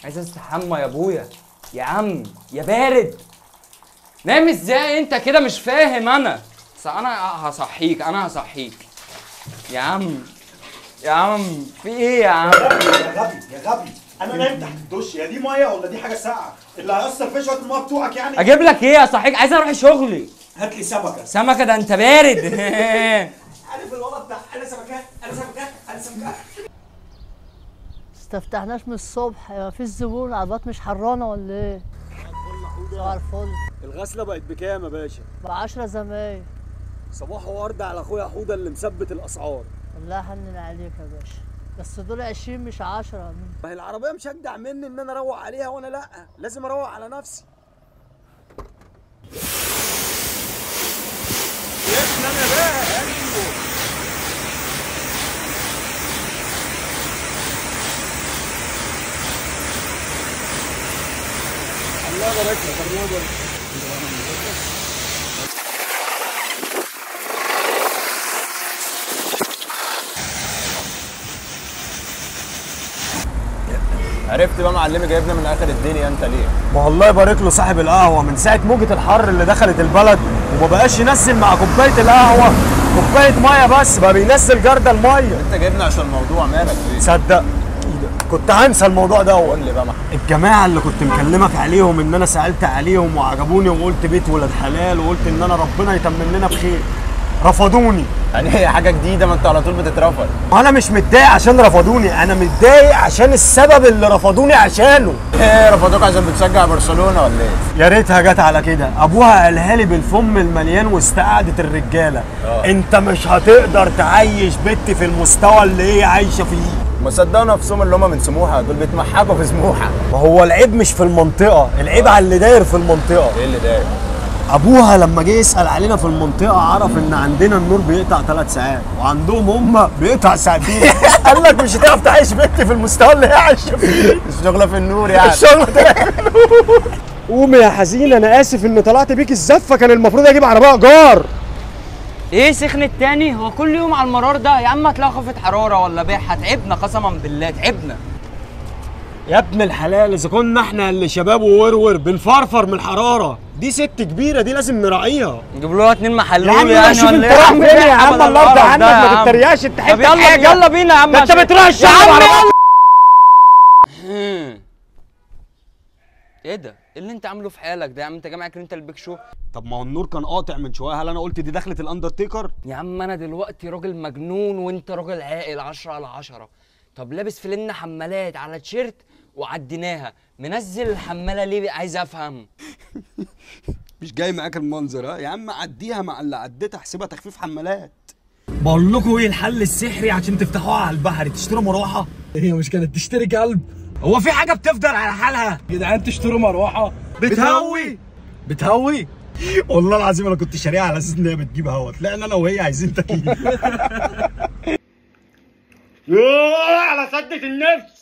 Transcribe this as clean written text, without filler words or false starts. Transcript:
عايز استحمى يا ابويا. يا عم يا بارد، نام ازاي انت كده؟ مش فاهم انا. انا هصحيك يا عم. يا عم في ايه يا عم؟ يا غبي انا نايم تحت الدش. يا دي ميه ولا دي حاجه ساقعه؟ اللي هيأثر فيا شويه الميه بتوعك يعني. اجيب لك ايه؟ اصحيك؟ عايز اروح شغلي. هات لي سمكه. سمكه؟ ده انت بارد. عارف الولد ده؟ انا سمكات. استفتحناش من الصبح، ما فيش زبون، العربيات مش حرانه ولا ايه؟ صباح الفل. الغسله بقت بكام يا باشا؟ ب10 زمايل. صباح ورد على اخويا حوده اللي مثبت الاسعار. الله يحنن عليك يا باشا، بس دول 20 مش 10. ما هي العربيه مش هجدع مني ان انا اروق عليها، وانا لا، لازم اروق على نفسي. الله يبارك لك. الله يبارك لك. عرفت بقى معلمي جايبنا من اخر الدنيا انت ليه؟ ما الله يبارك له صاحب القهوه، من ساعه موجه الحر اللي دخلت البلد وما بقاش ينزل مع كوبايه القهوه كوبايه ميه بس، بقى بينزل جرد الميه. انت جايبنا عشان الموضوع، مالك ايه؟ صدق كنت هنسى الموضوع ده. قول لي بقى الجماعه اللي كنت مكلمك عليهم ان انا سالت عليهم وعجبوني وقلت بيت ولاد حلال وقلت ان انا ربنا يتمم لنا بخير، رفضوني. يعني هي حاجه جديده؟ ما انت على طول بتترفض. انا مش متضايق عشان رفضوني، انا متضايق عشان السبب اللي رفضوني عشانه. ايه رفضوك عشان بتشجع برشلونه ولا ايه؟ يا ريتها جت على كده. ابوها قالها لي بالفم المليان واستقعدت الرجاله. انت مش هتقدر تعيش بنت في المستوى اللي هي عايشه فيه. ما صدقوا نفسهم اللي هم من سموحه دول بيتمحكوا في سموحه. ما هو العيب مش في المنطقه، العيب على اللي داير في المنطقه. ايه اللي داير؟ ابوها لما جه يسال علينا في المنطقه عرف ان عندنا النور بيقطع 3 ساعات وعندهم هم بيقطع ساعتين. قال لك مش هتعرف تعيش بنت في المستوى اللي هي عايشه فيه. الشغله في النور يعني. الشغله في النور. قومي يا حزين، انا اسف ان طلعت بيك الزفه، كان المفروض اجيب عربيه ايجار. ايه سخنت تاني؟ هو كل يوم على المرار ده يا عم؟ هتلاقي خفة حراره ولا بيحة؟ تعبنا قسما بالله، تعبنا يا ابن الحلال. اذا كنا احنا اللي شباب وورور بنفرفر من الحراره، دي ست كبيره دي لازم نراعيها. نجيب لها 2 محلول يعني شوف انت رايح فين يا عم؟ الله يرضى عنك ما تتريقش. انت حته حاجه. يلا بينا يا عم. انت بتروح الشغل. ايه ده؟ ايه اللي انت عامله في حالك ده يا عم؟ انت جامعك انت البيك شو؟ طب ما هو النور كان قاطع من شويه، هل انا قلت دي دخلت الاندرتيكر؟ يا عم انا دلوقتي راجل مجنون وانت راجل عاقل 10 على 10. طب لابس فلنة حمالات على تيشيرت وعديناها، منزل الحماله ليه؟ عايز افهم. مش جاي معاك المنظر؟ ها يا عم عديها مع اللي عديتها، احسبها تخفيف حمالات. بقول لكم ايه الحل السحري عشان تفتحوها على البحر؟ تشتروا مروحه. هي مش كانت تشتري كلب؟ هو في حاجه بتفضل على حالها يا جدعان؟ تشتروا مروحه بتهوي. والله العظيم انا كنت شاريها على اساس ان هي بتجيب هوا، طلعنا انا وهي عايزين تكييف. على سدة النفس.